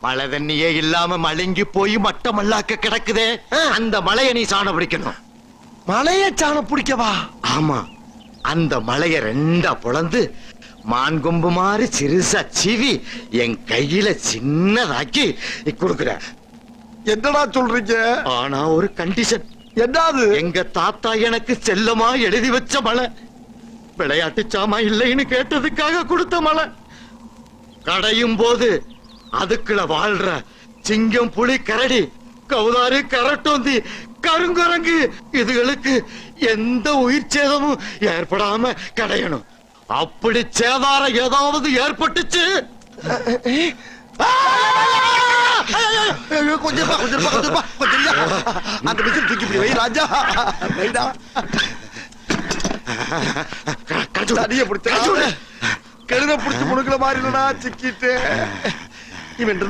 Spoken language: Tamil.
மழை தண்ணியே இல்லாம மழுங்கி போய் மட்டமல்லாக்க கிடக்குதே, அந்த மலையை நீ சாண பிடிக்கணும். மலைய சாண பிடிக்கவா? ஆமா, அந்த மலைய ரெண்டா பொளந்து மான் கொம்பு மாதிரி சிறுசா சீவி என் கையில சின்னதாக்கி கொடுக்குற. என்னடா சொல்றீங்க? ஆனா ஒரு கண்டிஷன். என்னது? எங்க தாத்தா எனக்கு செல்லமா எழுதி வச்ச மலை, விளையாட்டு சாமா இல்லைன்னு கேட்டதுக்காக கொடுத்த மலை. கடையும் போது அதுக்குள்ள வாழ்ற சிங்கம், புலி, கரடி, கவுதாரு, கரட்டோந்தி, கருங்குரங்கு இதுகளுக்கு எந்த உயிர் சேதமும் ஏற்படாம கடையணும். அப்படி சேதாரம் ஏதாவது ஏற்பட்டுச்சு, கொஞ்சம் அந்த மிஷின் தூக்கி வை ராஜா. தடிய பிடிச்ச கழுத பிடிச்சு முடுக்கிற மாதிரி இல்லடா சிக்கிட்டு. இவன்